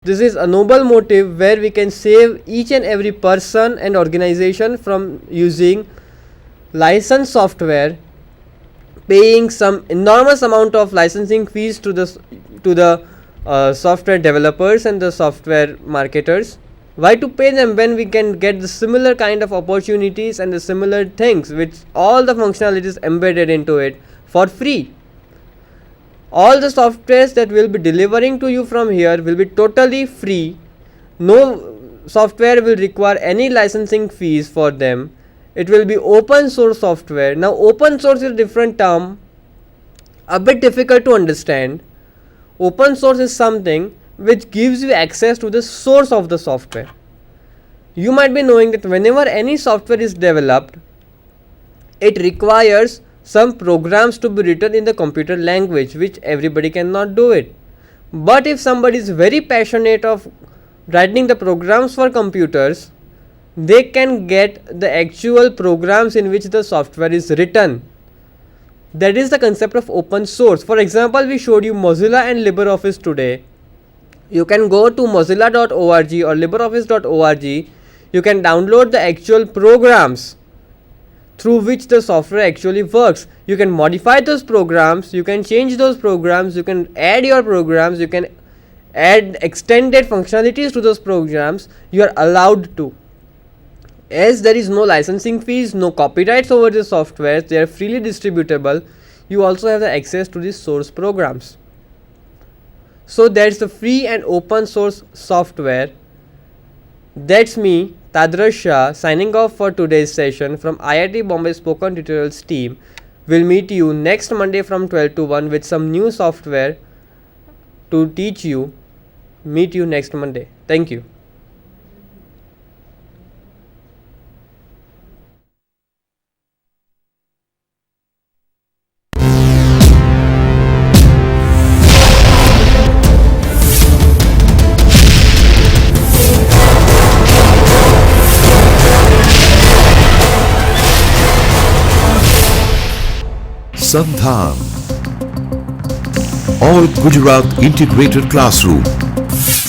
This is a noble motive where we can save each and every person and organization from using licensed software, paying some enormous amount of licensing fees to the software developers and the software marketers. Why to pay them when we can get the similar kind of opportunities and the similar things with all the functionalities embedded into it for free? All the softwares that we'll be delivering to you from here will be totally free. No software will require any licensing fees for them. It will be open source software. Now open source is a different term, a bit difficult to understand. Open source is something which gives you access to the source of the software. You might be knowing that whenever any software is developed, it requires some programs to be written in the computer language, which everybody cannot do it. But if somebody is very passionate of writing the programs for computers, they can get the actual programs in which the software is written. That is the concept of open source. For example, we showed you Mozilla and LibreOffice today. You can go to mozilla.org or libreoffice.org. You can download the actual programs through which the software actually works. You can modify those programs, you can change those programs, you can add your programs, you can add extended functionalities to those programs. You are allowed to. As there is no licensing fees, no copyrights over the software, they are freely distributable. You also have the access to the source programs. So that's the free and open source software. That's me, Tadras Shah, signing off for today's session from IIT Bombay Spoken Tutorials team. We'll meet you next Monday from 12 to 1 with some new software to teach you. Meet you next Monday. Thank you. Sandhan, All Gujarat Integrated Classroom.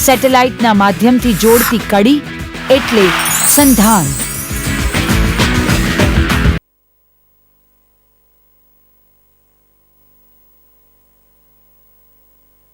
સેટેલાઇટના માધ્યમથી જોડતી કડી એટલે સંધાન.